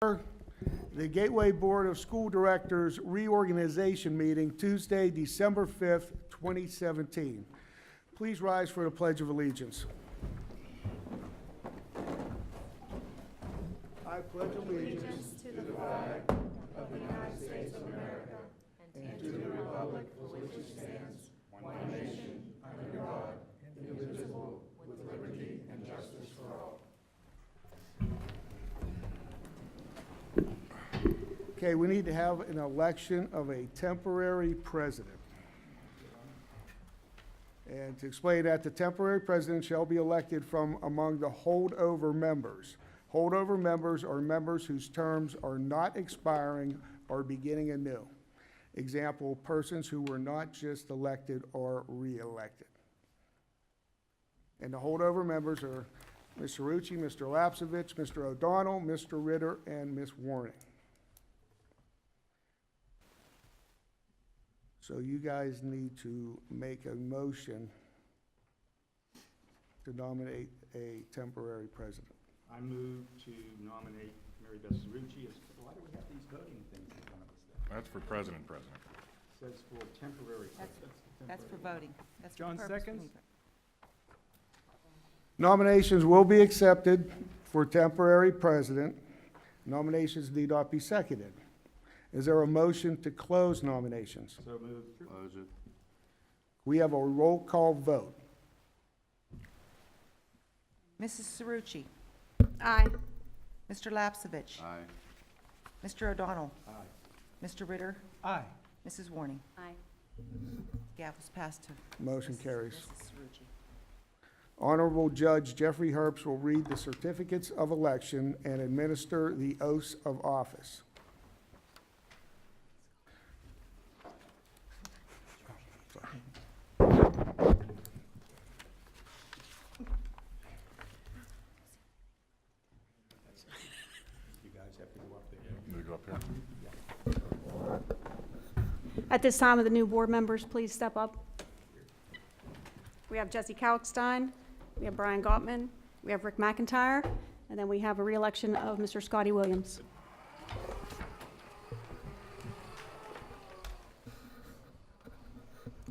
The Gateway Board of School Directors Reorganization Meeting, Tuesday, December 5th, 2017. Please rise for the Pledge of Allegiance. I pledge allegiance to the flag of the United States of America and to the republic for which it stands, one nation, under God, indivisible, with liberty and justice for all. Okay, we need to have an election of a temporary president. And to explain that, the temporary president shall be elected from among the holdover members. Holdover members are members whose terms are not expiring or beginning anew. Example, persons who were not just elected or re-elected. And the holdover members are Ms. Cerrucci, Mr. Lapsevich, Mr. O'Donnell, Mr. Ritter, and Ms. Warning. So you guys need to make a motion to nominate a temporary president. I move to nominate Mary Beth Cerrucci as, why do we have these voting things in front of us then? That's for president. It says for temporary. That's for voting. That's for John purpose seconds? when we vote. Nominations will be accepted for temporary president. Nominations need not be seconded. Is there a motion to close nominations? So moved. Close it. We have a roll call vote. Mrs. Cerrucci. Aye. Mr. Lapsevich. Aye. Mr. O'Donnell. Aye. Mr. Ritter. Aye. Mrs. Warning. Aye. Gavel's passed to Motion Mrs. carries. Cerrucci. Honorable Judge Jeffrey Herbst will read the certificates of election and administer the oaths of office. You guys have to go up there. Need to go up here. At this time, would the new board members please step up? We have Jesse Kalkstein, we have Brian Gottman, we have Rick McIntyre, and then we have a re-election of Mr. Scotty Williams.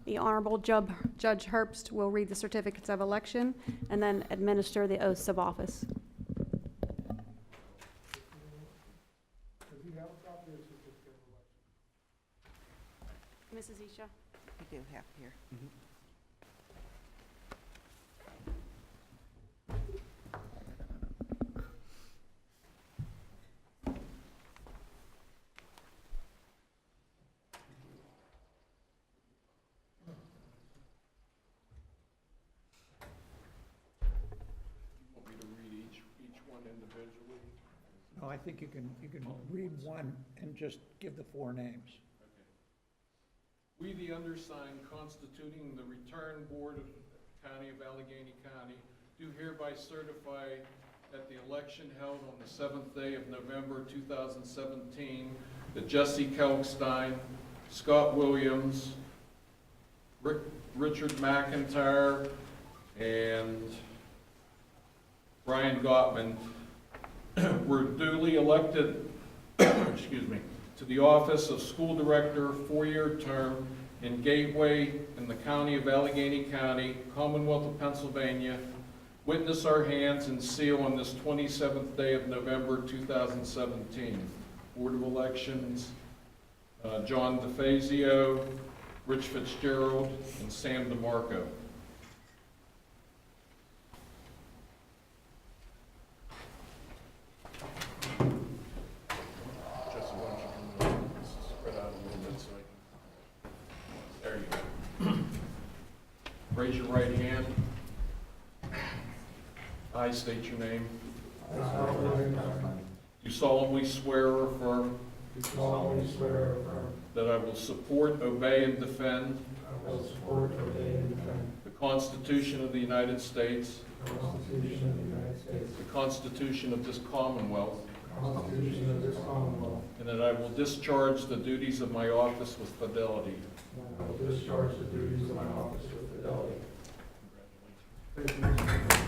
The Honorable Judge Herbst will read the certificates of election and then administer the oaths of office. Mrs. Isha. We do have here. Want me to read each one individually? No, I think you can read one and just give the four names. We, the undersigned, constituting the Return Board of the County of Allegheny County, do hereby certify that the election held on the 7th day of November 2017, that Jesse Kalkstein, Scott Williams, Richard McIntyre, and Brian Gottman were duly elected, excuse me, to the office of school director, four-year term in Gateway in the county of Allegheny County, Commonwealth of Pennsylvania. Witness our hands and seal on this 27th day of November 2017. Board of Elections, John DeFazio, Rich Fitzgerald, and Sam DeMarco. There you go. Raise your right hand. I state your name. Do solemnly swear or affirm that I will support, obey, and defend the Constitution of the United States, the Constitution of this Commonwealth, and that I will discharge the duties of my office with fidelity. I will discharge the duties of my office with fidelity. Congratulations.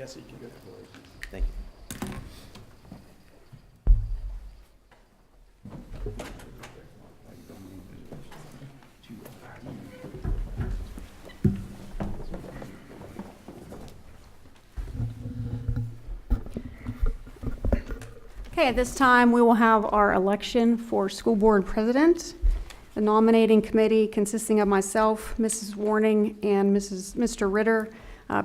Jesse, congratulations. Thank you. Okay, at this time, we will have our election for school board president. The nominating committee consisting of myself, Mrs. Warning, and Mr. Ritter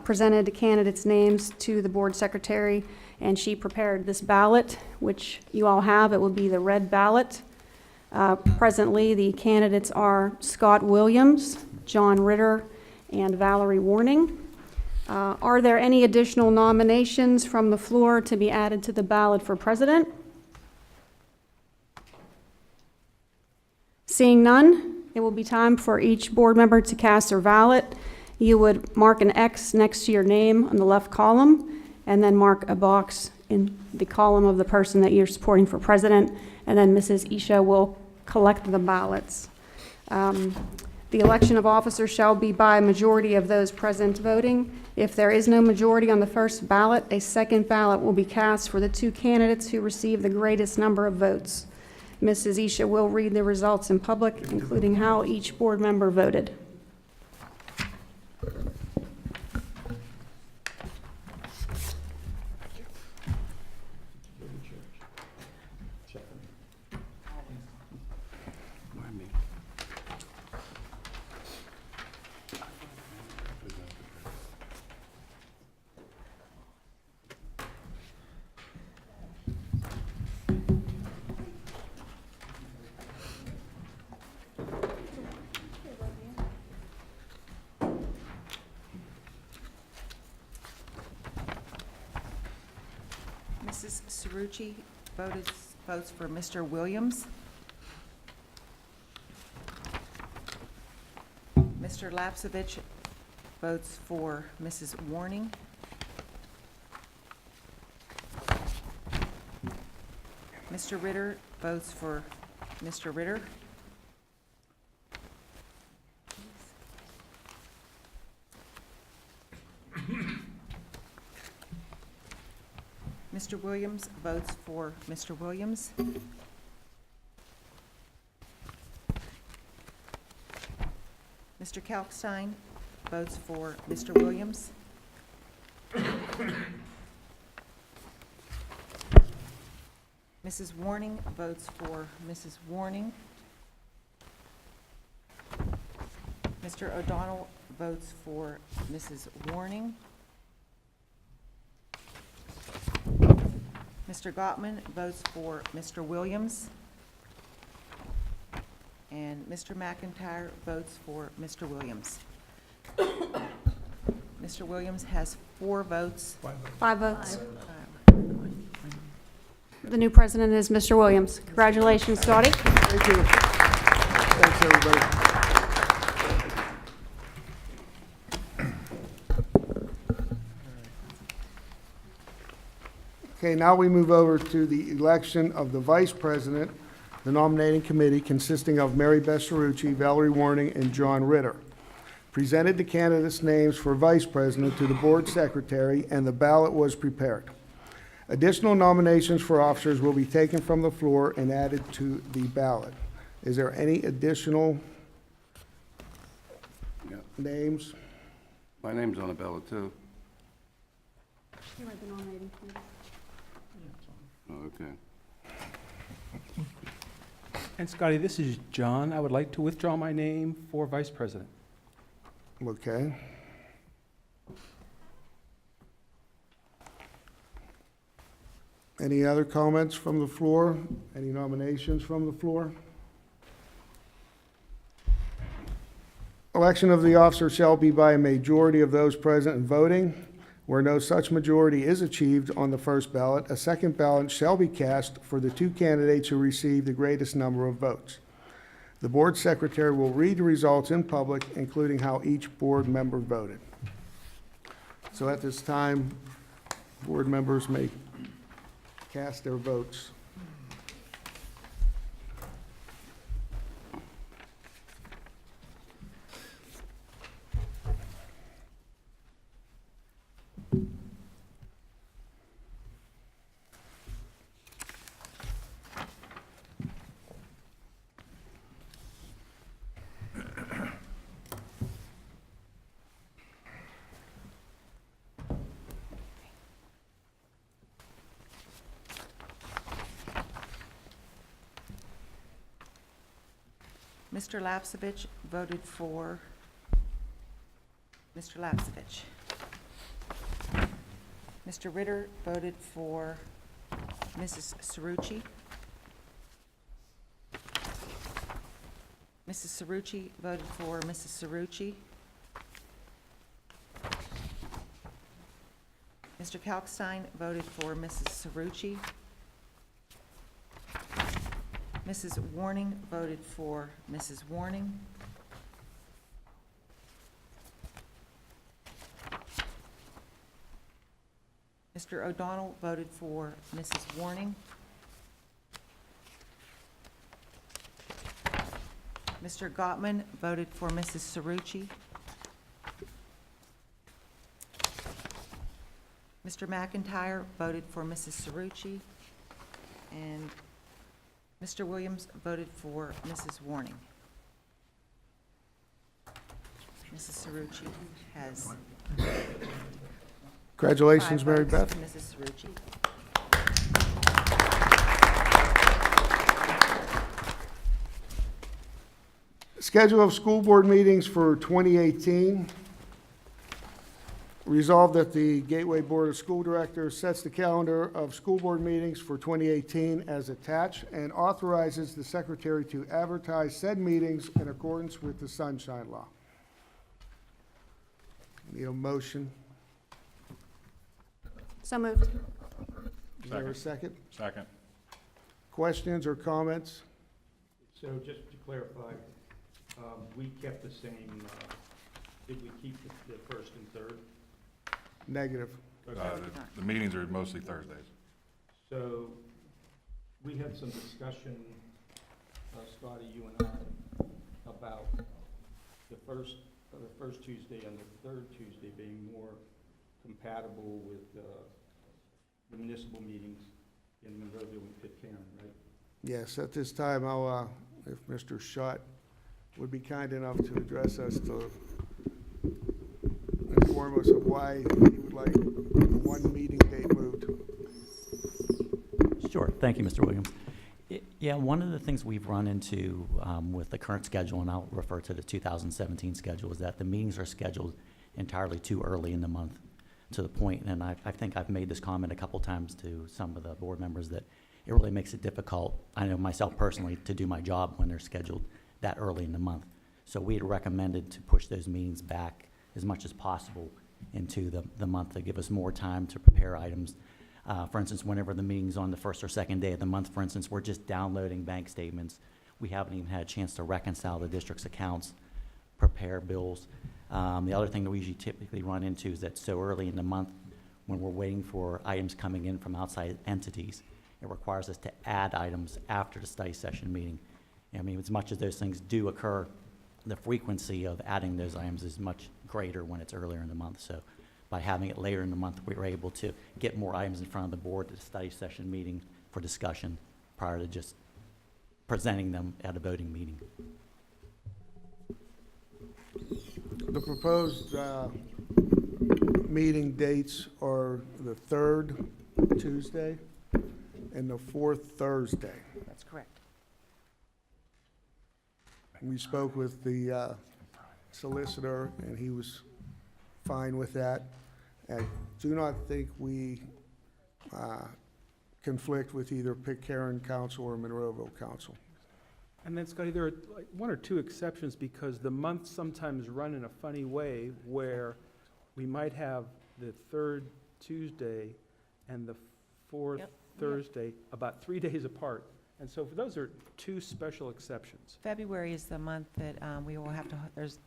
presented the candidates' names to the board secretary, and she prepared this ballot, which you all have. It will be the red ballot. Presently, the candidates are Scott Williams, John Ritter, and Valerie Warning. Are there any additional nominations from the floor to be added to the ballot for president? Seeing none, it will be time for each board member to cast their ballot. You would mark an X next to your name on the left column, and then mark a box in the column of the person that you're supporting for president, and then Mrs. Isha will collect the ballots. The election of officers shall be by a majority of those present voting. If there is no majority on the first ballot, a second ballot will be cast for the two candidates who receive the greatest number of votes. Mrs. Isha will read the results in public, including how each board member voted. Mrs. Cerrucci votes for Mr. Williams. Mr. Lapsevich votes for Mrs. Warning. Mr. Ritter votes for Mr. Ritter. Mr. Williams votes for Mr. Williams. Mr. Kalkstein votes for Mr. Williams. Mrs. Warning votes for Mrs. Warning. Mr. O'Donnell votes for Mrs. Warning. Mr. Gottman votes for Mr. Williams. And Mr. McIntyre votes for Mr. Williams. Mr. Williams has 4 votes. 5 votes. The new president is Mr. Williams. Congratulations, Scotty. Thank you. Thanks, everybody. Okay, now we move over to the election of the vice president, the nominating committee consisting of Mary Beth Cerrucci, Valerie Warning, and John Ritter. Presented the candidates' names for vice president to the board secretary, and the ballot was prepared. Additional nominations for officers will be taken from the floor and added to the ballot. Is there any additional names? My name's on the ballot, too. You are the nominating committee. Oh, okay. And Scotty, this is John. I would like to withdraw my name for vice president. Okay. Any other comments from the floor? Any nominations from the floor? Election of the officer shall be by a majority of those present and voting. Where no such majority is achieved on the first ballot, a second ballot shall be cast for the two candidates who receive the greatest number of votes. The board secretary will read the results in public, including how each board member voted. So at this time, board members may cast their votes. Mr. Lapsevich voted for Mr. Lapsevich. Mr. Ritter voted for Mrs. Cerrucci. Mrs. Cerrucci voted for Mrs. Cerrucci. Mr. Kalkstein voted for Mrs. Cerrucci. Mrs. Warning voted for Mrs. Warning. Mr. O'Donnell voted for Mrs. Warning. Mr. Gottman voted for Mrs. Cerrucci. Mr. McIntyre voted for Mrs. Cerrucci. And Mr. Williams voted for Mrs. Warning. Mrs. Cerrucci has Congratulations, 5 Mary votes. Beth. Mrs. Cerrucci. Schedule of school board meetings for 2018. Resolved that the Gateway Board of School Directors sets the calendar of school board meetings for 2018 as attached and authorizes the secretary to advertise said meetings in accordance with the Sunshine Law. Need a motion? So moved. Is there a second? Second. Questions or comments? So just to clarify, we kept the same, did we keep the first and third? Negative. The meetings are mostly Thursdays. So we had some discussion, Scotty, you and I, about the first Tuesday and the third Tuesday being more compatible with the municipal meetings in Monroeville and Pitcairn, right? Yes, at this time, I'll, if Mr. Schott would be kind enough to address us to inform us of why he would like one meeting date moved. Sure. Thank you, Mr. Williams. Yeah, one of the things we've run into with the current schedule, and I'll refer to the 2017 schedule, is that the meetings are scheduled entirely too early in the month, to the point, and I think I've made this comment a couple times to some of the board members, that it really makes it difficult, I know myself personally, to do my job when they're scheduled that early in the month. So we had recommended to push those meetings back as much as possible into the month to give us more time to prepare items. For instance, whenever the meeting's on the first or second day of the month, for instance, we're just downloading bank statements. We haven't even had a chance to reconcile the district's accounts, prepare bills. The other thing that we usually typically run into is that so early in the month, when we're waiting for items coming in from outside entities, it requires us to add items after the study session meeting. I mean, as much as those things do occur, the frequency of adding those items is much greater when it's earlier in the month. So by having it later in the month, we were able to get more items in front of the board at the study session meeting for discussion prior to just presenting them at a voting meeting. The proposed meeting dates are the third Tuesday and the fourth Thursday. That's correct. We spoke with the solicitor, and he was fine with that. I do not think we conflict with either Pitcairn Council or Monroeville Council. And then, Scotty, there are like one or two exceptions because the months sometimes run in a funny way where we might have the third Tuesday and the fourth Yep. Thursday about 3 days apart. And so those are two special exceptions. February is the month that we will have to,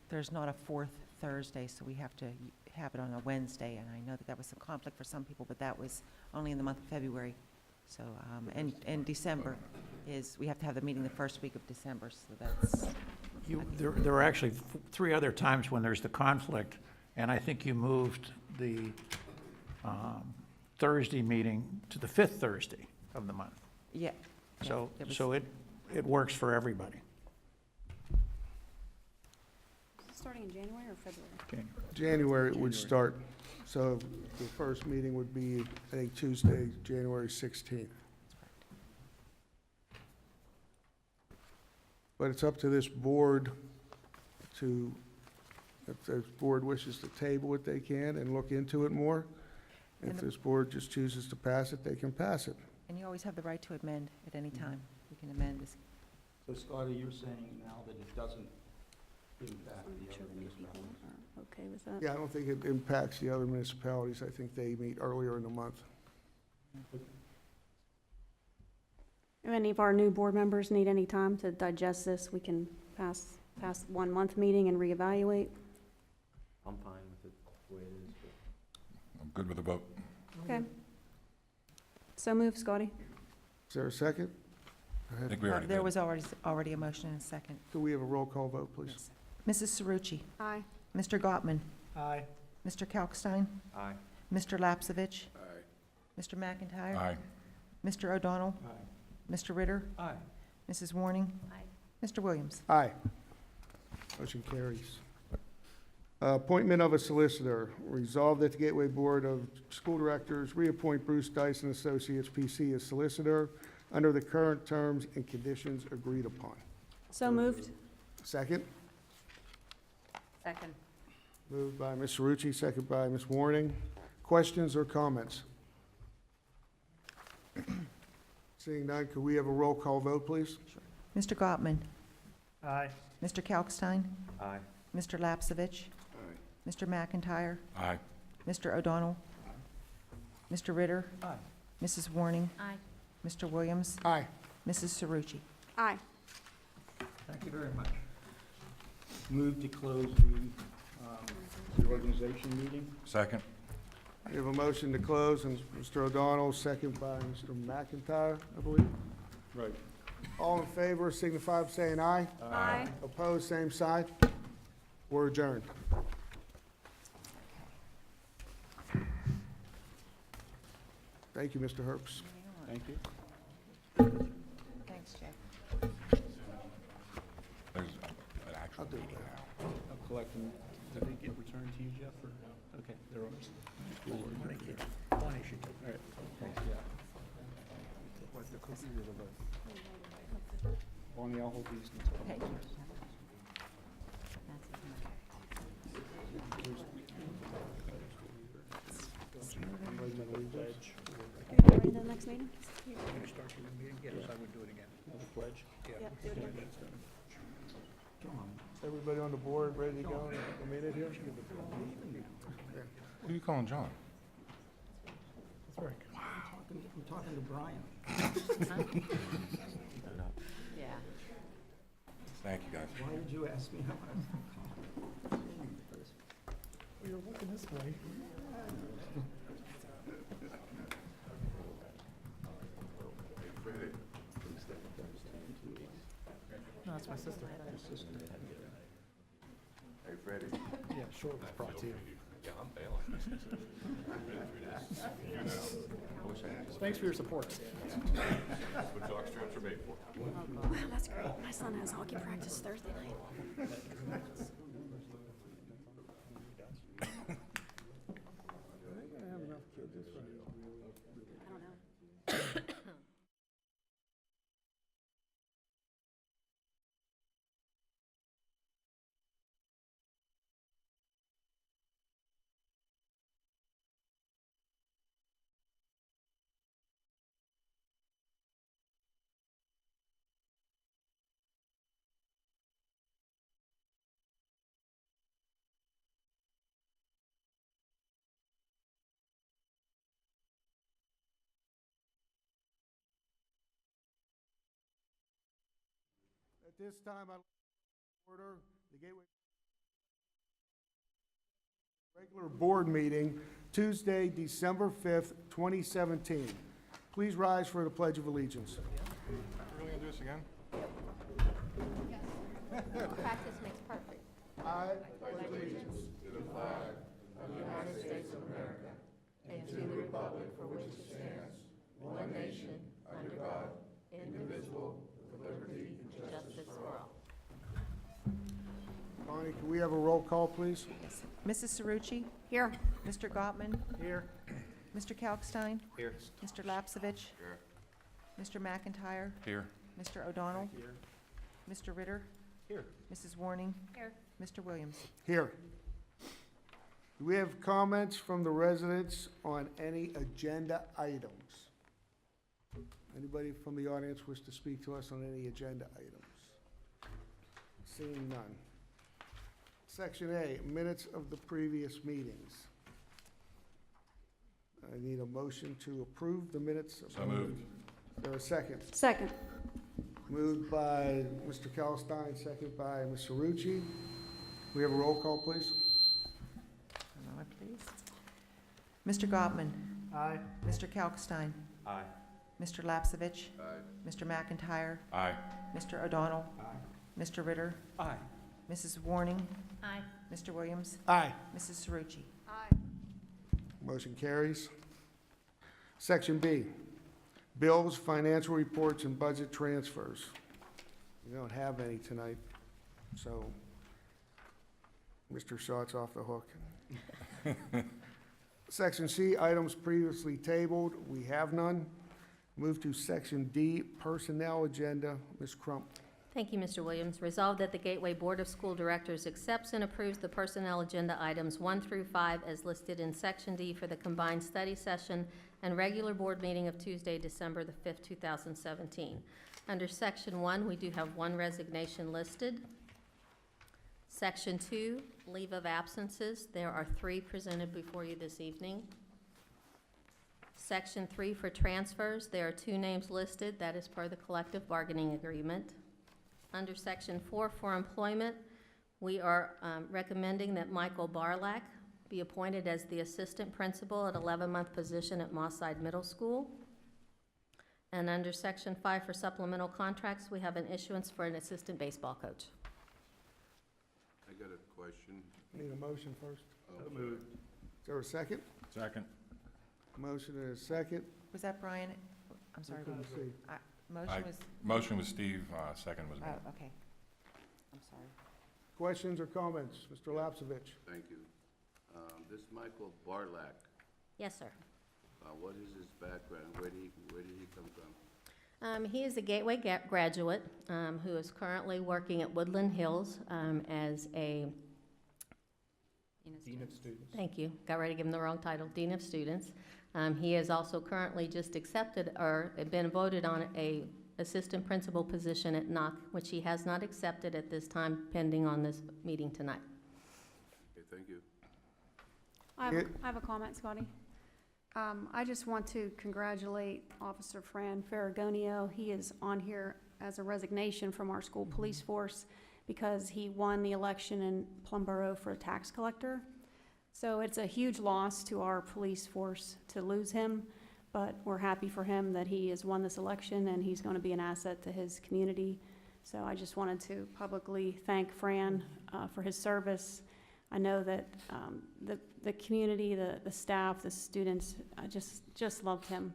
there's not a fourth Thursday, so we have to have it on a Wednesday, and I know that was some conflict for some people, but that was only in the month of February. So, and December is, we have to have the meeting the first week of December, so that's, There are actually 3 other times when there's the conflict, and I think you moved the Thursday meeting to the 5th Thursday of the month. yeah. So, it was- so it works for everybody. Starting in January or February? January it would start, so the first meeting would be, I think, Tuesday, January 16th. But it's up to this board to, if this board wishes to table it, they can, and look into it more. If And- this board just chooses to pass it, they can pass it. And you always have the right to amend at any time. You can amend this. So Scotty, you're saying now that it doesn't impact I'm the not sure other if these people municipalities? are okay with that. Yeah, I don't think it impacts the other municipalities. I think they meet earlier in the month. If any of our new board members need any time to digest this, we can pass 1 month meeting and reevaluate. I'm fine with it the way it is, but. I'm good with the vote. Okay. So move, Scotty. Is there a second? Go I ahead. think we already There did. was already a motion and a second. Could we have a roll call vote, please? Yes. Mrs. Cerucci? Aye. Mr. Gottman? Aye. Mr. Kalkstein? Aye. Mr. Lapsevich? Mr. McIntyre? Aye. Mr. O'Donnell? Aye. Mr. Ritter? Aye. Mrs. Warning? Aye. Mr. Williams? Aye. Motion carries. Appointment of a solicitor. Resolved that the Gateway Board of School Directors reappoint Bruce Dyson Associates, P.C. as solicitor under the current terms and conditions agreed upon. So moved. Second? Second. Moved by Ms. Cerucci, second by Ms. Warning. Questions or comments? Seeing none, could we have a roll call vote, please? Mr. Gottman? Aye. Mr. Kalkstein? Aye. Mr. Lapsevich? Mr. McIntyre? Aye. Mr. O'Donnell? Mr. Ritter? Aye. Mrs. Warning? Aye. Mr. Williams? Aye. Mrs. Cerucci? Aye. Thank you very much. Move to close the organization meeting? Second? We have a motion to close, and Mr. O'Donnell, second by Mr. McIntyre, I believe. Right. All in favor, signify by saying aye. Aye. Opposed, same side. We're adjourned. Thank you, Mr. Herbst. Thank you. Thanks, Jay. There's an actual I'll do meeting that. now. I'll collect them. Did they get returned to you, Jeff, or? Okay, they're ours. Thank you. One issue. All right, thanks, yeah. Bonnie, I'll hold these until. Okay. Are you ready to the next meeting? Yes, I would do it again. Pledge? Yep, do it again. Everybody on the board ready to go in a minute here? Who are you calling John? I'm talking to Brian. Yeah. Thank you, guys. Why did you ask me how I? You're looking this way. No, that's my sister. Hey, Freddie. Yeah, sure, was brought to you. Yeah, I'm bailing. Thanks for your support. That's what jock straps are made for. Wow, that's great. My son has hockey practice Thursday night. I don't know. At this time, I'd like to order the Gateway regular board meeting, Tuesday, December 5th, 2017. Please rise for the Pledge of Allegiance. We're really gonna do this again? Practice makes perfect. I pledge allegiance And to the republic for which it stands, one nation, under God, indivisible, with liberty and justice for all. Bonnie, can we have a roll call, please? Yes. Mrs. Cerucci? Here. Mr. Gottman? Here. Mr. Kalkstein? Here. Mr. Lapsevich? Here. Mr. McIntyre? Here. Mr. O'Donnell? Mr. Ritter? Here. Mrs. Warning? Here. Mr. Williams? Here. Do we have comments from the residents on any agenda items? Anybody from the audience wish to speak to us on any agenda items? Seeing none. Section A, minutes of the previous meetings. I need a motion to approve the minutes. So moved. Is there a second? Second. Moved by Mr. Kalstein, second by Ms. Rucci. We have a roll call, please. One moment, please. Mr. Gottman? Aye. Mr. Kalkstein? Aye. Mr. Lapsevich? Aye. Mr. McIntyre? Aye. Mr. O'Donnell? Aye. Mr. Ritter? Aye. Mrs. Warning? Aye. Mr. Williams? Aye. Mrs. Cerucci? Aye. Motion carries. Section B, bills, financial reports, and budget transfers. We don't have any tonight, so Mr. Shaw's off the hook. Section C, items previously tabled, we have none. Move to Section D, personnel agenda. Ms. Crump. Thank you, Mr. Williams. Resolved that the Gateway Board of School Directors accepts and approves the personnel agenda items 1 through 5 as listed in Section D for the combined study session and regular board meeting of Tuesday, December the 5th, 2017. Under Section 1, we do have one resignation listed. Section 2, leave of absences. There are 3 presented before you this evening. Section 3 for transfers, there are 2 names listed. That is per the collective bargaining agreement. Under Section 4 for employment, we are recommending that Michael Barlack be appointed as the assistant principal at 11-month position at Moss-Side Middle School. And under Section 5 for supplemental contracts, we have an issuance for an assistant baseball coach. I got a question. Need a motion first. Oh, moved. Is there a second? Second. Motion and a second. Was that Brian? I'm I sorry. couldn't see. Motion was, Motion was Steve, second was me. oh, okay. I'm sorry. Questions or comments? Mr. Lapsevich. thank you. This Michael Barlack, Yes, sir. what is his background? Where did he come from? He is a Gateway graduate who is currently working at Woodland Hills as a Dean of Students. Thank you. Got ready to give him the wrong title, Dean of Students. He is also currently just accepted or been voted on a assistant principal position at NOC, which he has not accepted at this time pending on this meeting tonight. Okay, thank you. I have a comment, Scotty. I just want to congratulate Officer Fran Ferragonio. He is on here as a resignation from our school police force because he won the election in Plum Borough for a tax collector. So it's a huge loss to our police force to lose him, but we're happy for him that he has won this election and he's going to be an asset to his community. So I just wanted to publicly thank Fran for his service. I know that the community, the staff, the students just loved him.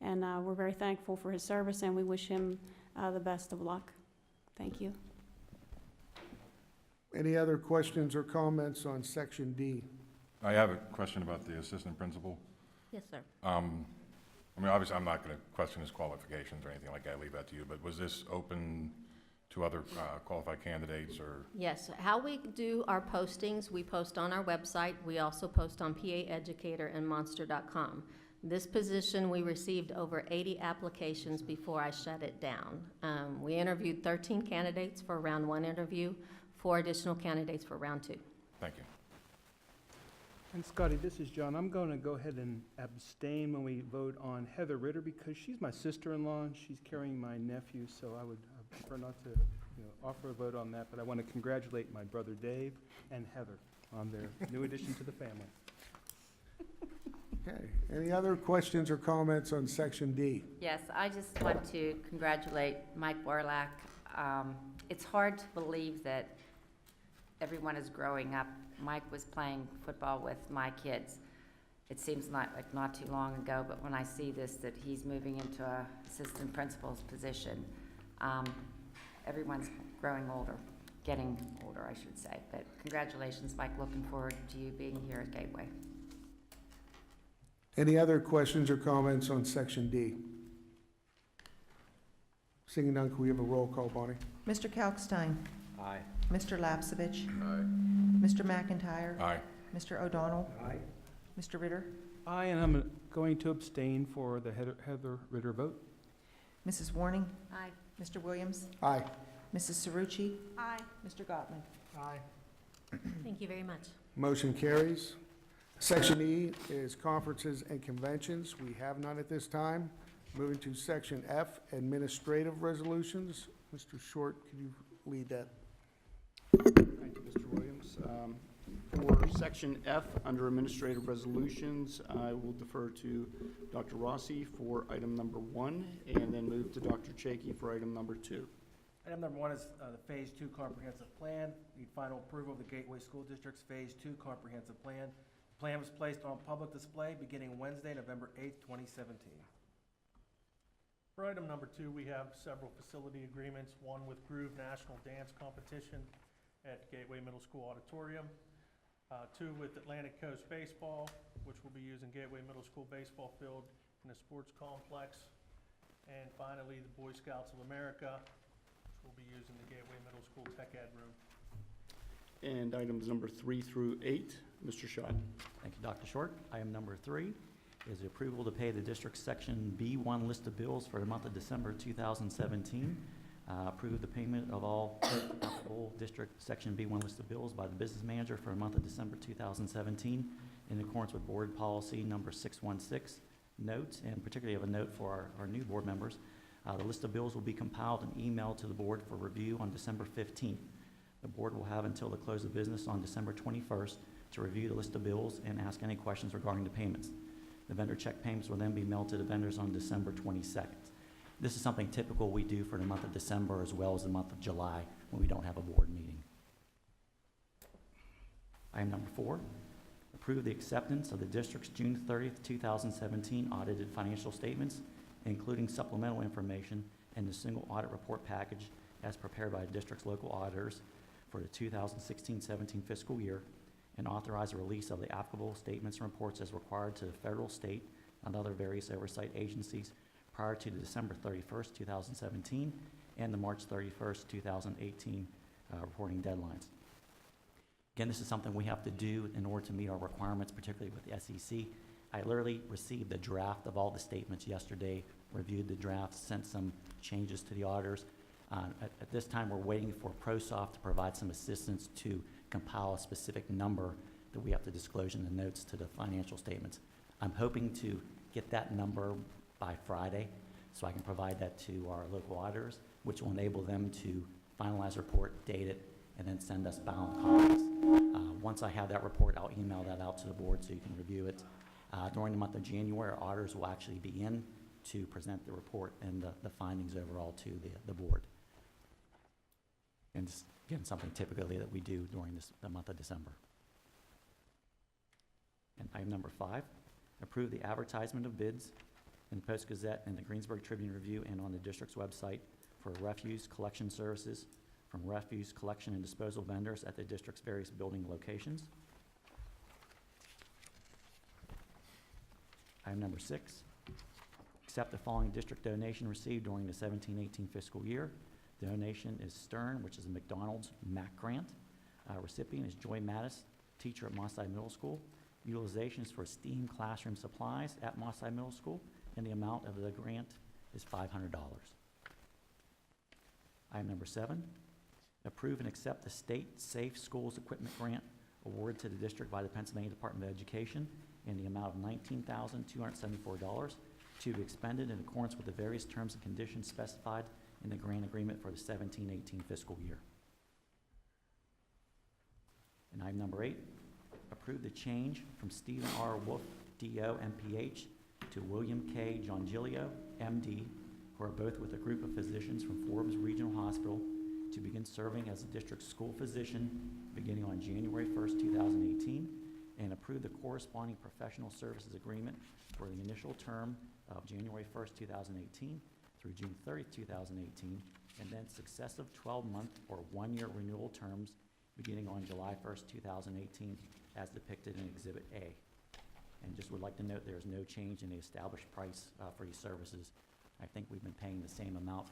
And we're very thankful for his service and we wish him the best of luck. Thank you. Any other questions or comments on Section D? I have a question about the assistant principal. Yes, sir. I mean, obviously, I'm not going to question his qualifications or anything like that, leave that to you, but was this open to other qualified candidates or? Yes, how we do our postings, we post on our website. We also post on PA Educator and Monster.com. This position, we received over 80 applications before I shut it down. We interviewed 13 candidates for round 1 interview, 4 additional candidates for round 2. Thank you. And Scotty, this is John. I'm going to go ahead and abstain when we vote on Heather Ritter because she's my sister-in-law and she's carrying my nephew, so I would prefer not to offer a vote on that, but I want to congratulate my brother Dave and Heather on their new addition to the family. Okay. Any other questions or comments on Section D? Yes, I just want to congratulate Mike Borlack. It's hard to believe that everyone is growing up. Mike was playing football with my kids. It seems like not too long ago, but when I see this, that he's moving into a assistant principal's position, everyone's growing older, getting older, I should say. But congratulations, Mike. Looking forward to you being here at Gateway. Any other questions or comments on Section D? Seeing none, can we have a roll call, Bonnie? Mr. Kalkstein. Aye. Mr. Lapsevich. Aye. Mr. McIntyre. Aye. Mr. O'Donnell. Aye. Mr. Ritter. Aye, and I'm going to abstain for the Heather Ritter vote. Mrs. Warning. Aye. Mr. Williams. Aye. Mrs. Cerrucci. Aye. Mr. Gottman. Aye. Thank you very much. Motion carries. Section E is conferences and conventions. We have none at this time. Moving to Section F, administrative resolutions. Mr. Short, could you lead that? Thank you, Mr. Williams. For Section F, under Administrative Resolutions, I will defer to Dr. Rossi for item number 1, and then move to Dr. Chaky for item number 2. Item number 1 is the Phase 2 Comprehensive Plan. Need final approval of the Gateway School District's Phase 2 Comprehensive Plan. The plan was placed on public display beginning Wednesday, November 8th, 2017. For item number 2, we have several facility agreements, one with Groove National Dance Competition at Gateway Middle School Auditorium, 2 with Atlantic Coast Baseball, which will be using Gateway Middle School baseball field in the sports complex, and finally, the Boy Scouts of America, which will be using the Gateway Middle School Tech Ed room. And items number 3 through 8, Mr. Schott. Thank you, Dr. Short. Item number 3 is the approval to pay the district's Section B1 list of bills for the month of December 2017. Approve the payment of all applicable district Section B1 list of bills by the business manager for the month of December 2017 in accordance with board policy number 616. Notes, and particularly have a note for our new board members. The list of bills will be compiled and emailed to the board for review on December 15th. The board will have until the close of business on December 21st to review the list of bills and ask any questions regarding the payments. The vendor check payments will then be mailed to the vendors on December 22nd. This is something typical we do for the month of December as well as the month of July when we don't have a board meeting. Item number 4, approve the acceptance of the district's June 30th, 2017 audited financial statements, including supplemental information and the single audit report package as prepared by the district's local auditors for the 2016-17 fiscal year, and authorize the release of the applicable statements and reports as required to the federal, state, and other various oversight agencies prior to the December 31st, 2017, and the March 31st, 2018 reporting deadlines. Again, this is something we have to do in order to meet our requirements, particularly with the SEC. I literally received the draft of all the statements yesterday, reviewed the draft, sent some changes to the auditors. At this time, we're waiting for ProSoft to provide some assistance to compile a specific number that we have to disclose in the notes to the financial statements. I'm hoping to get that number by Friday so I can provide that to our local auditors, which will enable them to finalize the report, date it, and then send us bound copies. Once I have that report, I'll email that out to the board so you can review it. During the month of January, our auditors will actually be in to present the report and the findings overall to the board. And just, again, something typically that we do during the month of December. And item number 5, approve the advertisement of bids in the Post-Gazette and the Greensburg Tribune Review and on the district's website for refuse collection services from refuse collection and disposal vendors at the district's various building locations. Item number 6, accept the following district donation received during the 17-18 fiscal year. The donation is Stern, which is a McDonald's MAC grant. Recipient is Joy Mattis, teacher at Moss Side Middle School. Utilization is for STEAM classroom supplies at Moss Side Middle School, and the amount of the grant is $500. Item number 7, approve and accept the State Safe Schools Equipment Grant awarded to the district by the Pennsylvania Department of Education in the amount of $19,274 to be expended in accordance with the various terms and conditions specified in the grant agreement for the 17-18 fiscal year. And item number 8, approve the change from Stephen R. Wolf, D.O., M.P.H., to William K. Giangilio, M.D., who are both with a group of physicians from Forbes Regional Hospital to begin serving as a district school physician beginning on January 1st, 2018, and approve the corresponding professional services agreement for the initial term of January 1st, 2018 through June 30th, 2018, and then successive 12-month or 1-year renewal terms beginning on July 1st, 2018, as depicted in Exhibit A. And just would like to note there is no change in the established price for these services. I think we've been paying the same amount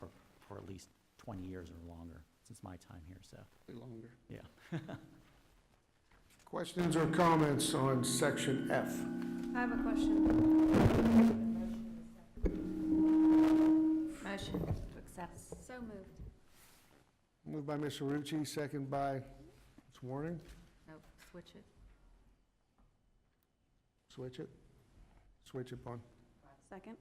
for for at least 20 years or longer, since my time here, so, Longer. yeah. Questions or comments on section F? I have a question. Motion to accept. So moved. Moved by Ms. Rucci, second by Ms. Warning. Nope, switch it. Switch it. Switch it, Bun. Second.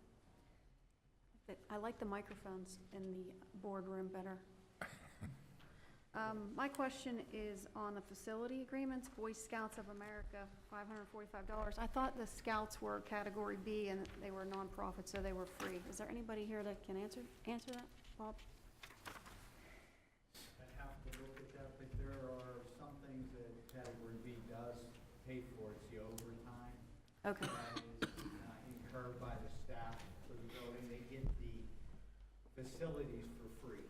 I like the microphones in the boardroom better. My question is on the facility agreements, Boy Scouts of America, $545. I thought the Scouts were Category B and they were nonprofit, so they were free. Is there anybody here that can answer that, Bob? I'd have to look at that, but there are some things that Category B does pay for. It's the overtime. Okay. That is incurred by the staff for the building. They get the facilities for free,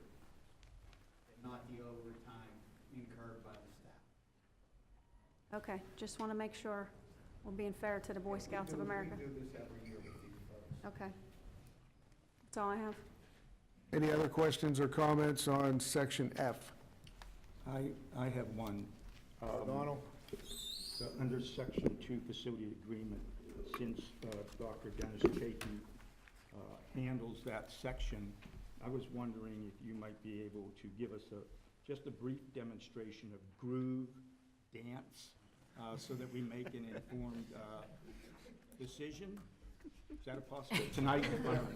and not the overtime incurred by the staff. Okay, just want to make sure we're being fair to the Boy Scouts of America. We do this every year with these folks. Okay. That's all I have. Any other questions or comments on section F? I have one. O'Donnell? Under Section 2 Facility Agreement, since Dr. Dennis Chaikin handles that section, I was wondering if you might be able to give us just a brief demonstration of groove dance so that we make an informed decision. Is that a possibility? Tonight?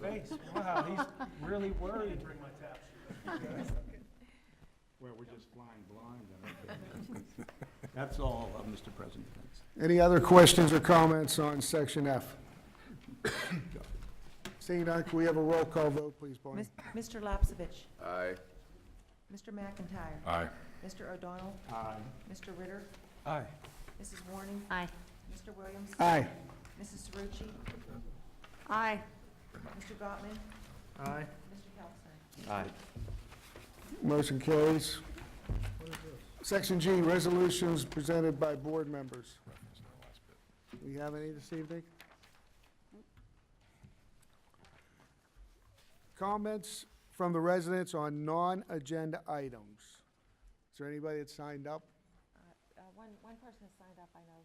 Face, wow, he's really worried. Bring my tap sheet. Well, we're just flying blind then. Okay. That's all, Mr. President. Thanks. Any other questions or comments on section F? Seeing none, can we have a roll call vote, please, Barney? Mr. Lapsevich. Aye. Mr. McIntyre. Aye. Mr. O'Donnell. Aye. Mr. Ritter. Aye. Mrs. Warning. Aye. Mr. Williams. Aye. Mrs. Cerucci. Aye. Mr. Gottman. Aye. Mr. Kalkstein. Aye. Motion carries. Section G, resolutions presented by board members. Do we have any this evening? Comments from the residents on non-agenda items. Is there anybody that signed up? One person has signed up, I know.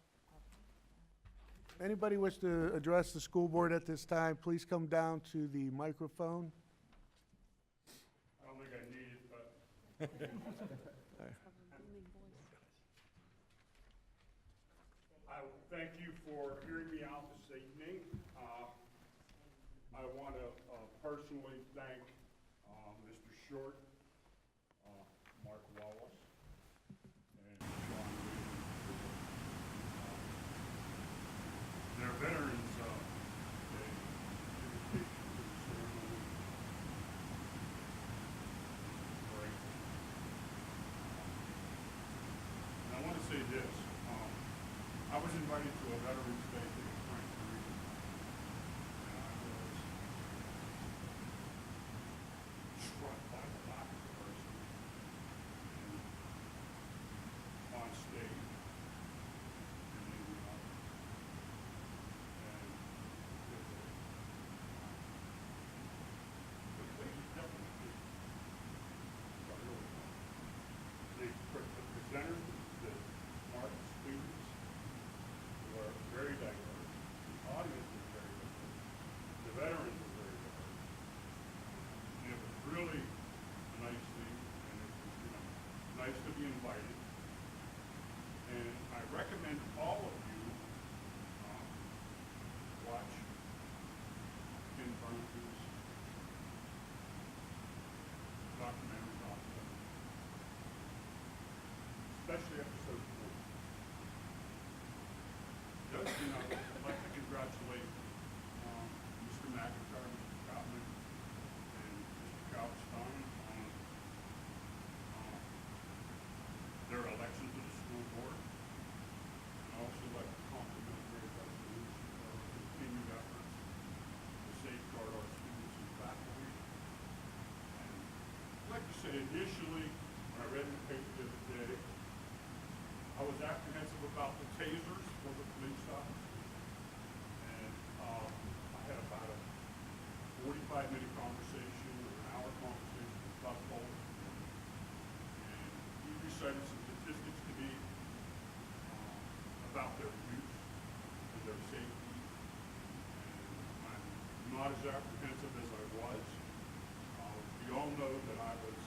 Anybody wish to address the school board at this time, please come down to the microphone. I don't think I need it, but I thank you for hearing me out this evening. I want to personally thank Mr. Short, Mark Wallace, and Sean Reed. Their Veterans Day invitation to the ceremony. Great. And I want to say this. I was invited to a Veterans Day thing in Frankfurt, and I was struck by the lack of diversity on stage and in the audience. And the ladies definitely did. I really thought. The presenters, the smart speakers, were very diverse. The audience was very diverse. The veterans were very diverse. And it was really a nice thing, and it was, nice to be invited. And I recommend all of you watch Ken Burns' documentary on them, especially episode 4. The other thing I'd like to congratulate Mr. McIntyre, Mr. Gottman, and Mr. Kalkstein on their election to the school board. And I also like to compliment their resolution for continued efforts to safeguard our students and faculty. And I'd like to say initially, when I read in the paper the other day, I was apprehensive about the tasers for the police officers. And I had about a 45-minute conversation or an hour conversation with provided some statistics to me about their use and their safety. And I'm not as apprehensive as I was. We all know that I was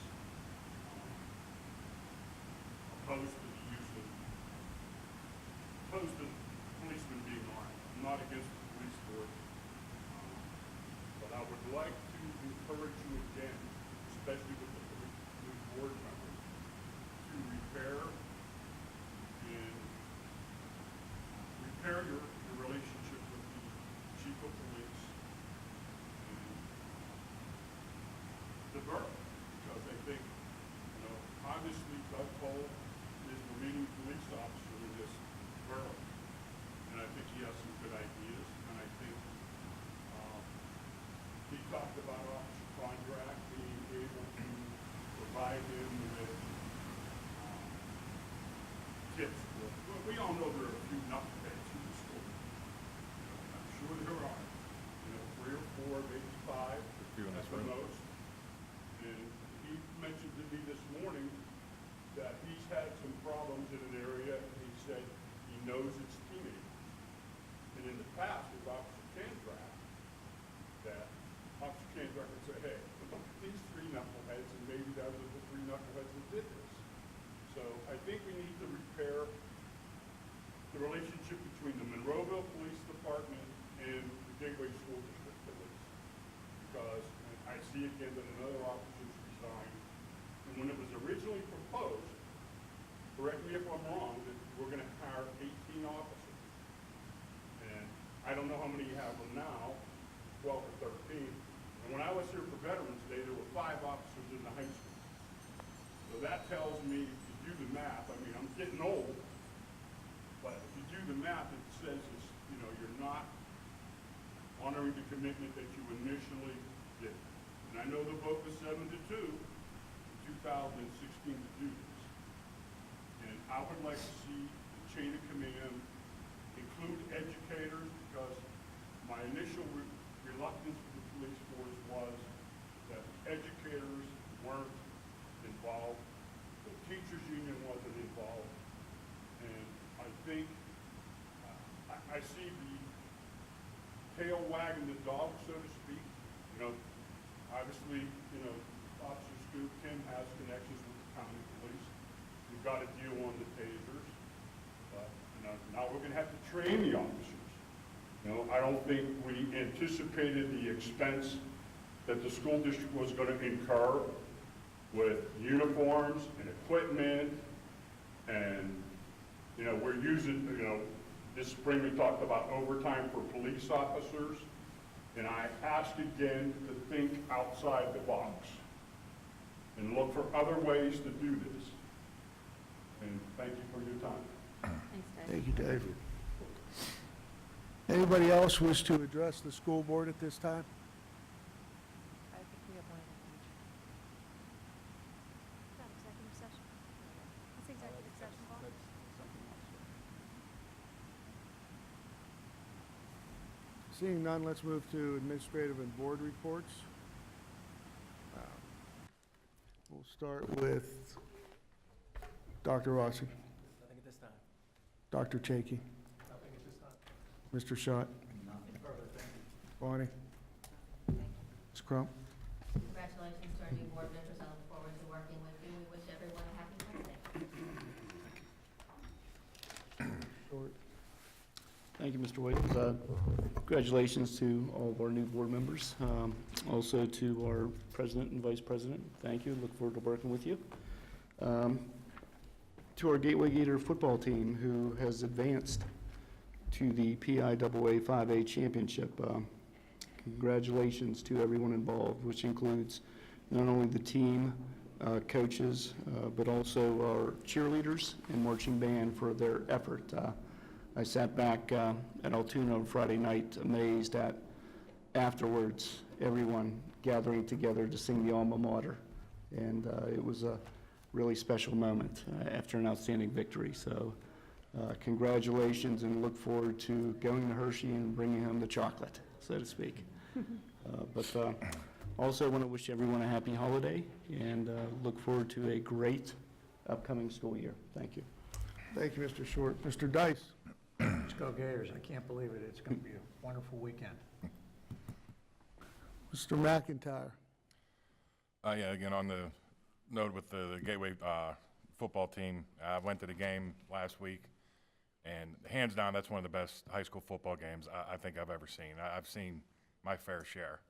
opposed to the use of, opposed to policemen being armed. I'm not against the police force. But I would like to encourage you again, especially with the new board members, to repair your relationship with the chief of police and the borough, because I think, obviously Doug Cole is the leading police officer in this borough, and I think he has some good ideas, and I think he talked about Officer Condrack being able to provide him with tips. We all know there are a few knuckleheads in the school. I'm sure there are. 3 or 4, maybe 5 at the most. And he mentioned to me this morning that he's had some problems in an area, and he said he knows it's teenagers. And in the past, with Officer Condrack, that Officer Condrack would say, hey, look at these 3 knuckleheads, and maybe that was the 3 knuckleheads that did this. So I think we need to repair the relationship between the Monroeville Police Department and the Gateway School District Police. Because I see again that another officer's resigned. And when it was originally proposed, correct me if I'm wrong, that we're going to hire 18 officers. And I don't know how many you have now, 12 or 13. And when I was here for Veterans Day, there were 5 officers in the high school. So that tells me, if you do the math, I mean, I'm getting old, but if you do the math, it says it's, you're not honoring the commitment that you initially did. And I know the vote was 7-2 in 2016 to do this. And I would like to see the chain of command include educators, because my initial reluctance with the police force was that educators weren't involved, the teachers union wasn't involved, and I think I see the tail wagging the dog, so to speak. Obviously, Officer Scoop, Tim has connections with the county police. We've got to deal on the tasers, but now we're going to have to train the officers. I don't think we anticipated the expense that the school district was going to incur with uniforms and equipment, and we're using, this spring we talked about overtime for police officers, and I asked again to think outside the box and look for other ways to do this. And thank you for your time. Thank you, Dave. Anybody else wish to address the school board at this time? I think we have one in each. Not executive session. What's executive session for? Seeing none, let's move to administrative and board reports. We'll start with Dr. Rossi, Nothing at this time. Dr. Chaky, Nothing at this time. Mr. Schott, Nothing further, thank you. Bonnie, Ms. Crump. Congratulations to our new board members. I look forward to working with you. We wish everyone a happy Wednesday. Short. Thank you, Mr. Williams. Congratulations to all of our new board members. Also to our president and vice president, thank you. Look forward to working with you. To our Gateway Gator football team, who has advanced to the PIAA 5A championship. Congratulations to everyone involved, which includes not only the team, coaches, but also our cheerleaders and marching band for their effort. I sat back at Altoona on Friday night, amazed at afterwards everyone gathering together to sing the alma mater, and it was a really special moment after an outstanding victory. So congratulations, and look forward to going to Hershey and bringing home the chocolate, so to speak. Also want to wish everyone a happy holiday, and look forward to a great upcoming school year. Thank you. Thank you, Mr. Short. Mr. Dice? Let's go Gators. I can't believe it. It's going to be a wonderful weekend. Mr. McIntyre? Yeah, again, on the note with the Gateway football team, I went to the game last week, and hands down, that's one of the best high school football games I think I've ever seen. I've seen my fair share.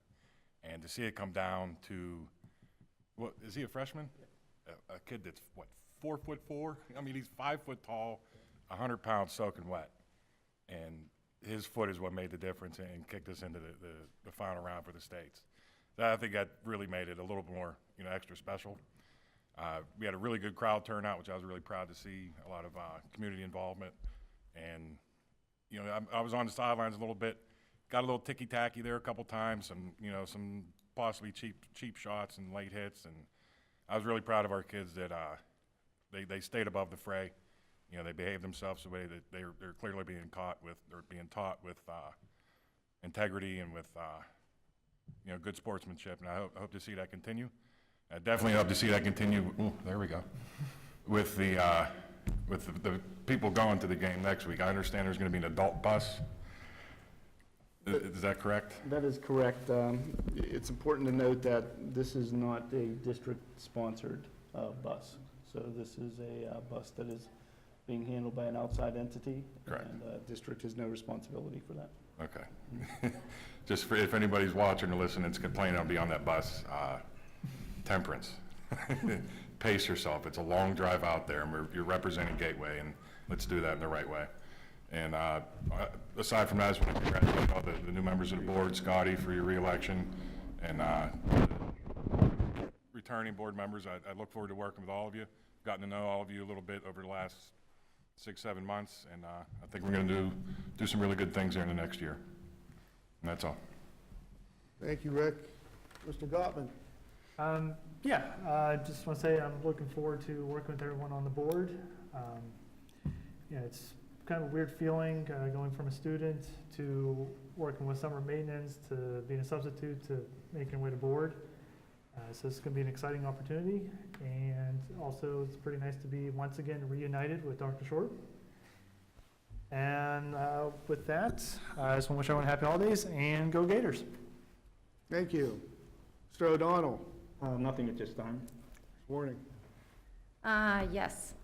And to see it come down to, what, is he a freshman? A kid that's, what, 4'4"? I mean, he's 5 foot tall, 100 pounds soaking wet. And his foot is what made the difference and kicked us into the final round for the States. I think that really made it a little more, extra special. We had a really good crowd turnout, which I was really proud to see, a lot of community involvement. And, I was on the sidelines a little bit, got a little ticky-tacky there a couple times, some possibly cheap shots and late hits. And I was really proud of our kids that they stayed above the fray. They behaved themselves the way that they're clearly being taught with integrity and with good sportsmanship, and I hope to see that continue. I definitely hope to see that continue. Ooh, there we go. With the people going to the game next week. I understand there's going to be an adult bus. Is that correct? That is correct. It's important to note that this is not a district-sponsored bus. So this is a bus that is being handled by an outside entity. Correct. And the district has no responsibility for that. Okay. Just for, if anybody's watching or listening that's complaining I'll be on that bus, temperance. Pace yourself. It's a long drive out there, and you're representing Gateway, and let's do that in the right way. And aside from that, I just want to congratulate all the new members of the board, Scotty, for your reelection, and returning board members. I look forward to working with all of you. Gotten to know all of you a little bit over the last 6-7 months, and I think we're going to do some really good things there in the next year. And that's all. Thank you, Rick. Mr. Gottman? I just want to say I'm looking forward to working with everyone on the board. It's kind of a weird feeling going from a student to working with summer maintenance to being a substitute to making your way to board. So it's going to be an exciting opportunity, and also it's pretty nice to be once again reunited with Dr. Short. And with that, I just want to wish everyone happy holidays and go Gators. Thank you. Mr. O'Donnell? Nothing at this time. Morning. Yes.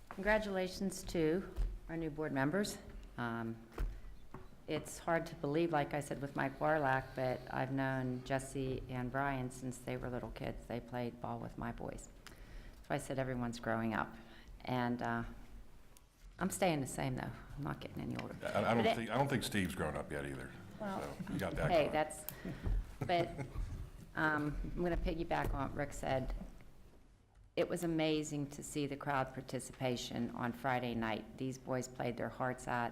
Congratulations to our new board members. It's hard to believe, like I said with Mike Warlack, but I've known Jesse and Brian since they were little kids. They played ball with my boys. So I said everyone's growing up. And I'm staying the same, though. I'm not getting any older. I don't think Steve's grown up yet either. Well, so you got that. hey, that's, but I'm going to piggyback on what Rick said. It was amazing to see the crowd participation on Friday night. These boys played their hearts out.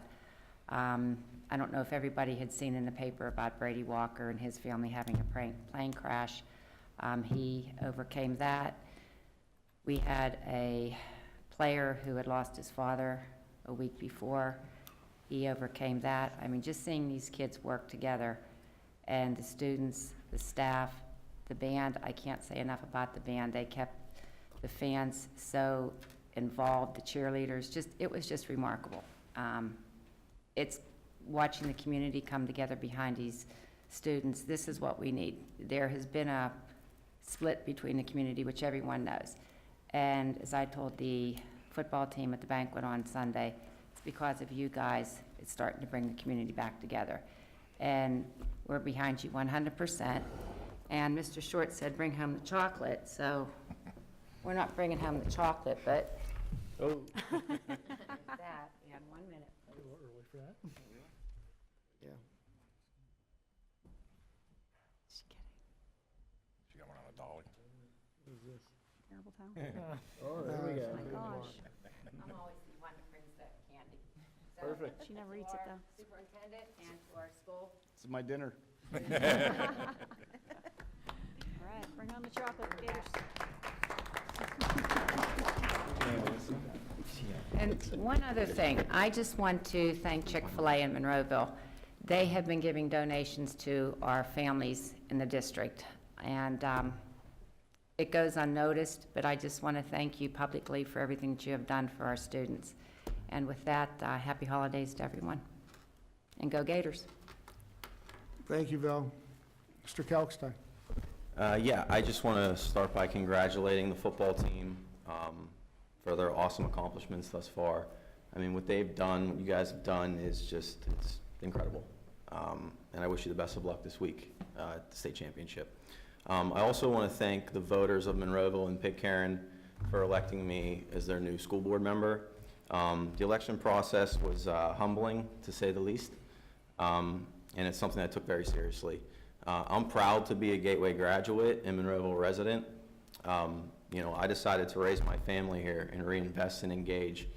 I don't know if everybody had seen in the paper about Brady Walker and his family having a plane crash. He overcame that. We had a player who had lost his father a week before. He overcame that. I mean, just seeing these kids work together, and the students, the staff, the band, I can't say enough about the band. They kept the fans so involved, the cheerleaders, it was just remarkable. It's watching the community come together behind these students. This is what we need. There has been a split between the community, which everyone knows. And as I told the football team at the banquet on Sunday, it's because of you guys, it's starting to bring the community back together. And we're behind you 100%. And Mr. Short said, bring home the chocolate. So we're not bringing home the chocolate, but Oh. that, and 1 minute. A little early for that. Yeah. She got one on a dolly. Terrible town. Oh, there we go. My gosh. I'm always the one that brings the candy. So, Perfect. She never eats it, to our though. Superintendent and to our school. This is my dinner. All right, bring on the chocolate, Gators. And one other thing, I just want to thank Chick-fil-A in Monroeville. They have been giving donations to our families in the district. And it goes unnoticed, but I just want to thank you publicly for everything that you have done for our students. And with that, happy holidays to everyone. And go Gators. Thank you, Val. Mr. Kalkstein. Yeah, I just want to start by congratulating the football team for their awesome accomplishments thus far. I mean, what they've done, what you guys have done is just, it's incredible. And I wish you the best of luck this week at the state championship. I also want to thank the voters of Monroeville and Pitcairn for electing me as their new school board member. The election process was humbling, to say the least, and it's something I took very seriously. I'm proud to be a Gateway graduate and Monroeville resident. You know, I decided to raise my family here and reinvest and engage.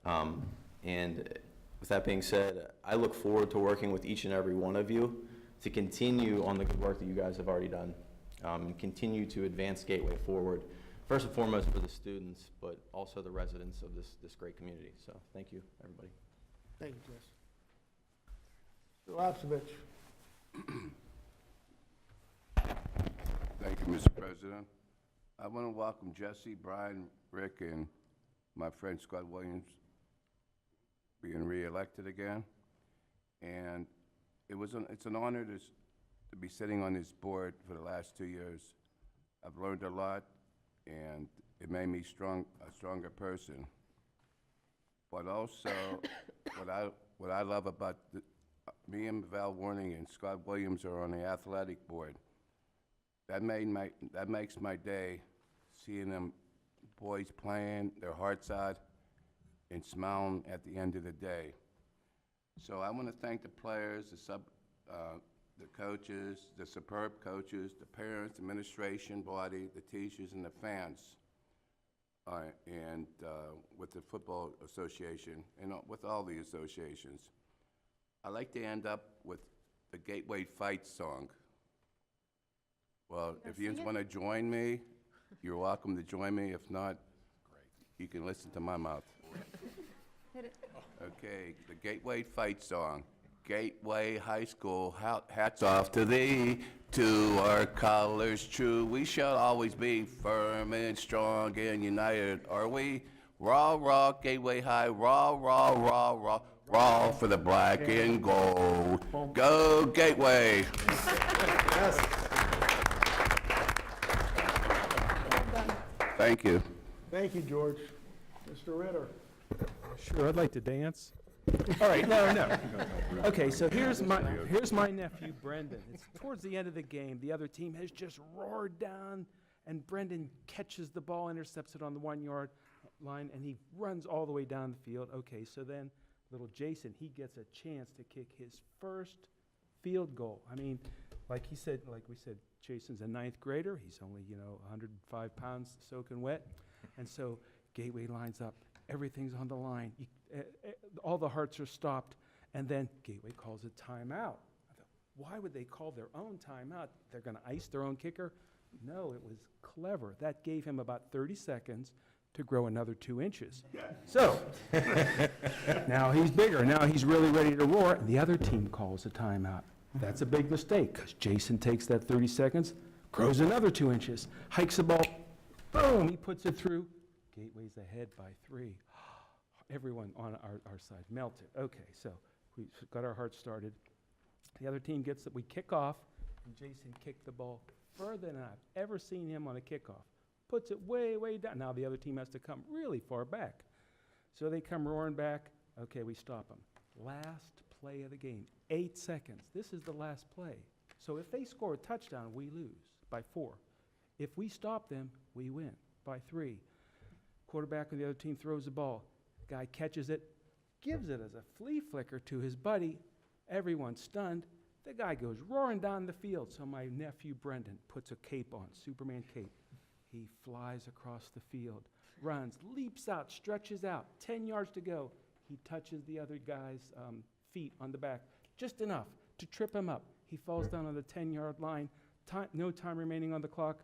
And with that being said, I look forward to working with each and every one of you to continue on the good work that you guys have already done, and continue to advance Gateway forward, first and foremost for the students, but also the residents of this great community. So thank you, everybody. Thank you, Jess. Mr. Lapsevich. Thank you, Mr. President. I want to welcome Jesse, Brian, Rick, and my friend Scott Williams being re-elected again. And it's an honor to be sitting on this board for the last 2 years. I've learned a lot, and it made me a stronger person. But also, what I love about me and Val Warning and Scott Williams are on the athletic board. That makes my day, seeing them boys playing their hearts out and smiling at the end of the day. So I want to thank the players, the coaches, the superb coaches, the parents, administration body, the teachers, and the fans, and with the Football Association, and with all the associations. I like to end up with the Gateway Fight song. Well, if you want to join me, you're welcome to join me. If not, you can listen to my mouth. Okay, the Gateway Fight song. Gateway High School, hats off to thee. To our colors true, we shall always be firm and strong and united. Are we? Raw, raw, Gateway High, raw, raw, raw, raw, raw for the black and gold. Go Gateway! Yes. Thank you. Thank you, George. Mr. Ritter. Sure, I'd like to dance. All right, no. Okay, so here's my nephew, Brendan. It's towards the end of the game. The other team has just roared down, and Brendan catches the ball, intercepts it on the 1-yard line, and he runs all the way down the field. Okay, so then little Jason, he gets a chance to kick his first field goal. I mean, like we said, Jason's a 9th grader. He's only, 105 pounds soaking wet. And so Gateway lines up. Everything's on the line. All the hearts are stopped. And then Gateway calls a timeout. I thought, why would they call their own timeout? They're going to ice their own kicker? No, it was clever. That gave him about 30 seconds to grow another 2 inches. So now he's bigger. Now he's really ready to roar. And the other team calls a timeout. That's a big mistake because Jason takes that 30 seconds, grows another 2 inches, hikes the ball, boom, he puts it through. Gateway's ahead by 3. Everyone on our side melted. Okay, so we got our hearts started. The other team gets it. We kick off, and Jason kicked the ball further than I've ever seen him on a kickoff. Puts it way, way down. Now the other team has to come really far back. So they come roaring back. Okay, we stop them. Last play of the game, 8 seconds. This is the last play. So if they score a touchdown, we lose by 4. If we stop them, we win by 3. Quarterback of the other team throws the ball. Guy catches it, gives it as a flea flicker to his buddy. Everyone's stunned. The guy goes roaring down the field. So my nephew Brendan puts a cape on, Superman cape. He flies across the field, runs, leaps out, stretches out, 10 yards to go. He touches the other guy's feet on the back, just enough to trip him up. He falls down on the 10-yard line. No time remaining on the clock.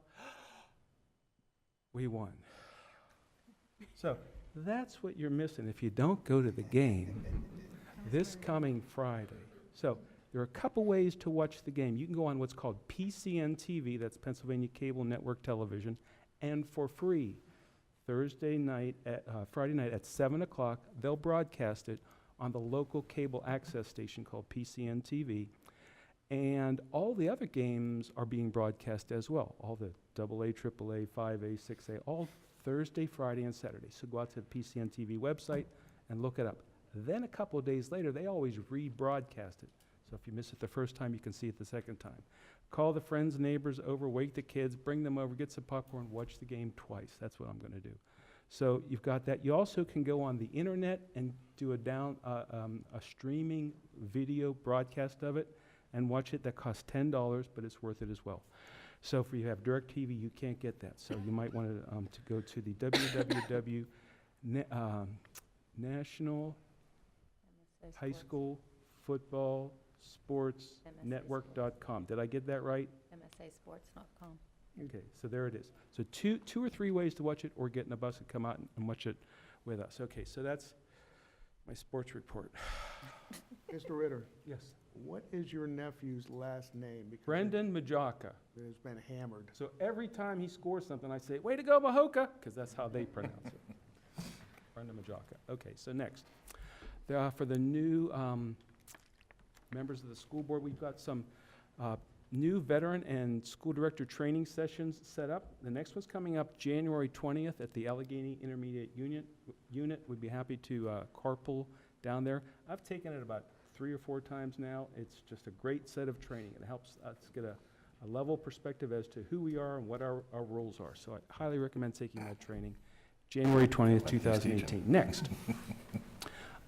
We won. So that's what you're missing if you don't go to the game this coming Friday. So There are a couple ways to watch the game. You can go on what's called PCN TV, that's Pennsylvania Cable Network Television, and for free, Friday night at 7 o'clock, they'll broadcast it on the local cable access station called PCN TV. And all the other games are being broadcast as well. All the AA, AAA, 5A, 6A, all Thursday, Friday, and Saturday. So go out to the PCN TV website and look it up. Then a couple of days later, they always rebroadcast it. So if you miss it the first time, you can see it the second time. Call the friends, neighbors over, wake the kids, bring them over, get some popcorn, watch the game twice. That's what I'm going to do. So you've got that. You also can go on the internet and do a streaming video broadcast of it and watch it. That costs $10, but it's worth it as well. So if you have DirecTV, you can't get that. So you might want to go to the www. National High School Football Sports Network.com. Did I get that right? MSAsports.com. Okay, so there it is. So two or three ways to watch it, or get in a bus and come out and watch it with us. Okay, so that's my sports report. Mr. Ritter, Yes. what is your nephew's last name? Because Brendan Majaka. it has been hammered. So every time he scores something, I say, "Way to go, Mahoka," because that's how they pronounce it. Brendan Majaka. Okay, so next. For the new members of the school board, we've got some new veteran and school director training sessions set up. The next one's coming up January 20th at the Allegheny Intermediate Unit. We'd be happy to carpool down there. I've taken it about 3 or 4 times now. It's just a great set of training. It helps us get a level perspective as to who we are and what our roles are. So I highly recommend taking that training. January 20th, 2018. Next.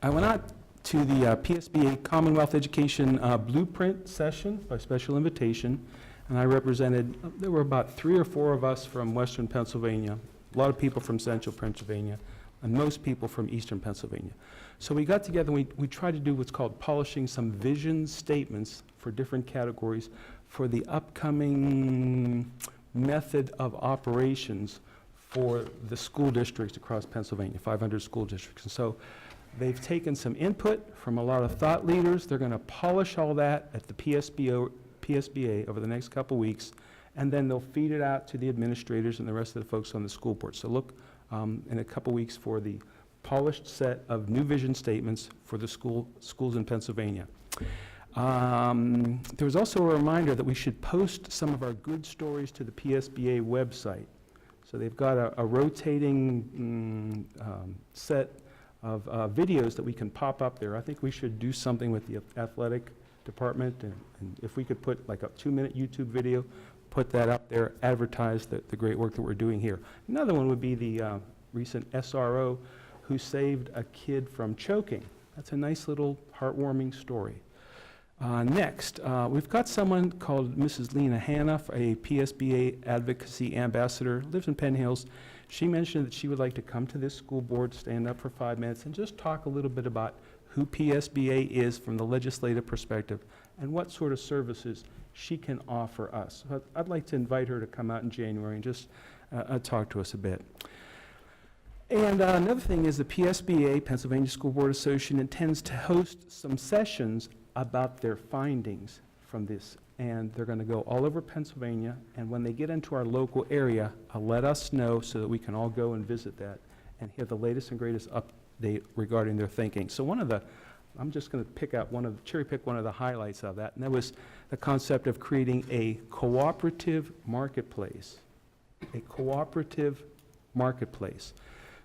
I went out to the PSBA Commonwealth Education Blueprint session by special invitation, and I represented, there were about 3 or 4 of us from Western Pennsylvania, a lot of people from Central Pennsylvania, and most people from Eastern Pennsylvania. So we got together and we tried to do what's called polishing some vision statements for different categories for the upcoming method of operations for the school districts across Pennsylvania, 500 school districts. And so they've taken some input from a lot of thought leaders. They're going to polish all that at the PSBA over the next couple weeks, and then they'll feed it out to the administrators and the rest of the folks on the school board. So look in a couple weeks for the polished set of new vision statements for the schools in Pennsylvania. There was also a reminder that we should post some of our good stories to the PSBA website. So they've got a rotating set of videos that we can pop up there. I think we should do something with the athletic department, and if we could put like a 2-minute YouTube video, put that up there, advertise the great work that we're doing here. Another one would be the recent SRO who saved a kid from choking. That's a nice little heartwarming story. Next, we've got someone called Mrs. Lena Hanna, a PSBA advocacy ambassador, lives in Penn Hills. She mentioned that she would like to come to this school board, stand up for 5 minutes, and just talk a little bit about who PSBA is from the legislative perspective and what sort of services she can offer us. So I'd like to invite her to come out in January and just talk to us a bit. And another thing is the PSBA, Pennsylvania School Board Association, intends to host some sessions about their findings from this. And they're going to go all over Pennsylvania, and when they get into our local area, let us know so that we can all go and visit that and hear the latest and greatest update regarding their thinking. So I'm just going to cherry pick one of the highlights of that, and that was the concept of creating a cooperative marketplace. A cooperative marketplace.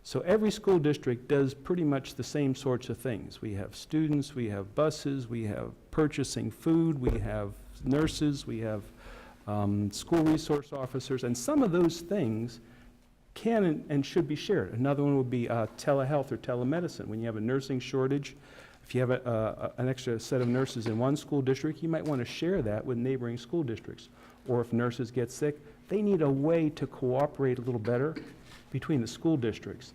So every school district does pretty much the same sorts of things. We have students, we have buses, we have purchasing food, we have nurses, we have school resource officers, and some of those things can and should be shared. Another one would be telehealth or telemedicine. When you have a nursing shortage, if you have an extra set of nurses in one school district, you might want to share that with neighboring school districts. Or if nurses get sick, they need a way to cooperate a little better between the school districts.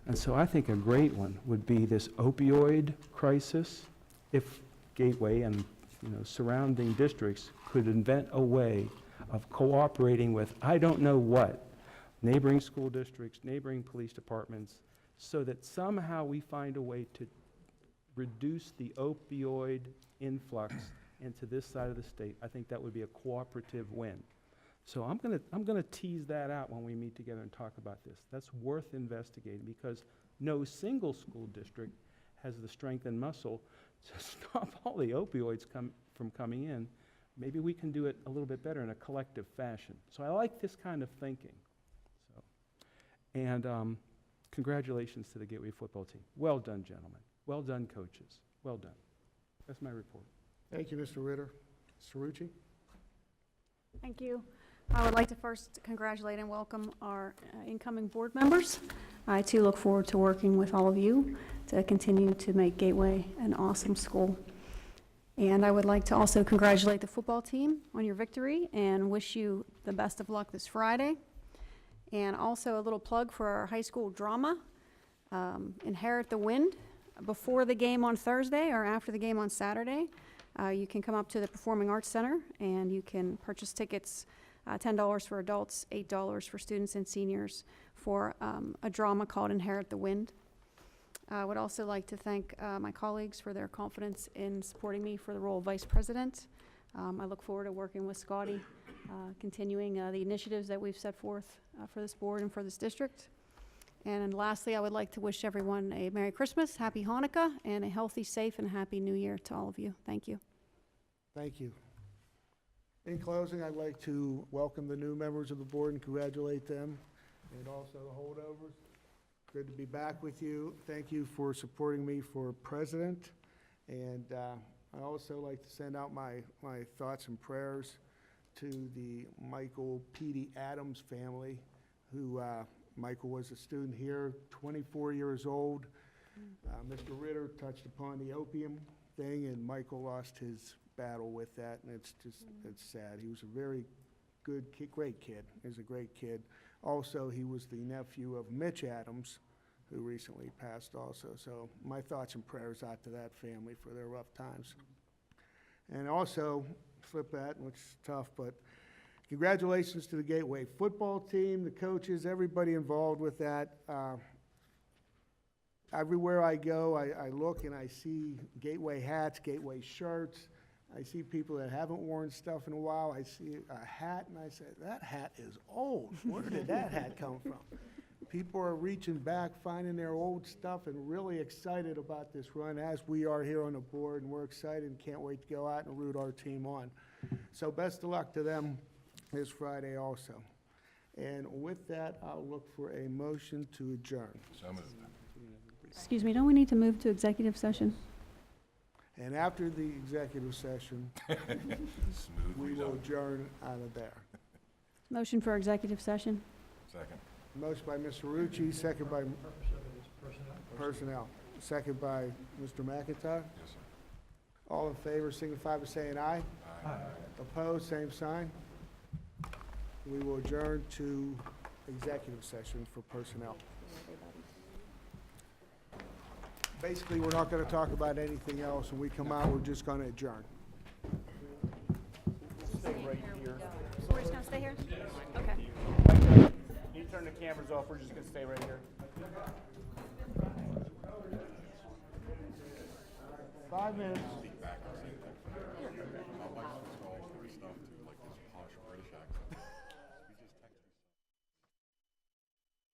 And so I think a great one would be this opioid crisis. If Gateway and surrounding districts could invent a way of cooperating with, I don't know what, neighboring school districts, neighboring police departments, so that somehow we find a way to reduce the opioid influx and to this side of the state. I think that would be a cooperative win. So I'm gonna tease that out when we meet together and talk about this. That's worth investigating, because no single school district has the strength and muscle to stop all the opioids from coming in. Maybe we can do it a little bit better in a collective fashion. So I like this kind of thinking. And congratulations to the Gateway football team. Well done, gentlemen. Well done, coaches. Well done. That's my report. Thank you, Mr. Ritter. Mr. Rucci? Thank you. I would like to first congratulate and welcome our incoming board members. I too look forward to working with all of you to continue to make Gateway an awesome school. And I would like to also congratulate the football team on your victory and wish you the best of luck this Friday. And also a little plug for our high school drama, Inherit the Wind. Before the game on Thursday or after the game on Saturday, you can come up to the Performing Arts Center and you can purchase tickets, $10 for adults, $8 for students and seniors, for a drama called Inherit the Wind. I would also like to thank my colleagues for their confidence in supporting me for the role of vice president. I look forward to working with Scotty, continuing the initiatives that we've set forth for this board and for this district. And lastly, I would like to wish everyone a Merry Christmas, Happy Hanukkah, and a healthy, safe, and Happy New Year to all of you. Thank you. Thank you. In closing, I'd like to welcome the new members of the board and congratulate them, and also the holdovers. Good to be back with you. Thank you for supporting me for president. And I also like to send out my thoughts and prayers to the Michael Petey Adams family, who Michael was a student here, 24 years old. Mr. Ritter touched upon the opium thing, and Michael lost his battle with that, and it's sad. He was a very good kid, great kid. He was a great kid. Also, he was the nephew of Mitch Adams, who recently passed also. So my thoughts and prayers out to that family for their rough times. And also, flip that, which is tough, but congratulations to the Gateway football team, the coaches, everybody involved with that. Everywhere I go, I look and I see Gateway hats, Gateway shirts. I see people that haven't worn stuff in a while. I see a hat and I say, that hat is old. Where did that hat come from? People are reaching back, finding their old stuff, and really excited about this run, as we are here on the board, and we're excited and can't wait to go out and root our team on. So best of luck to them this Friday also. And with that, I'll look for a motion to adjourn. So moved. Excuse me, don't we need to move to executive session? And after the executive session, Smooth we will result. adjourn out of there. Motion for executive session. Second. Motion by Mr. Rucci, second by personnel. Second by Mr. McIntyre. Yes, sir. All in favor, signify by saying aye. Aye. Opposed, same sign. We will adjourn to executive session for personnel. Basically, we're not going to talk about anything else. When we come out, we're just going to adjourn. Stay right here. We're just gonna stay here? Okay. You turn the cameras off, we're just gonna stay right here. 5 minutes. Speak back. I'll like to install stuff too.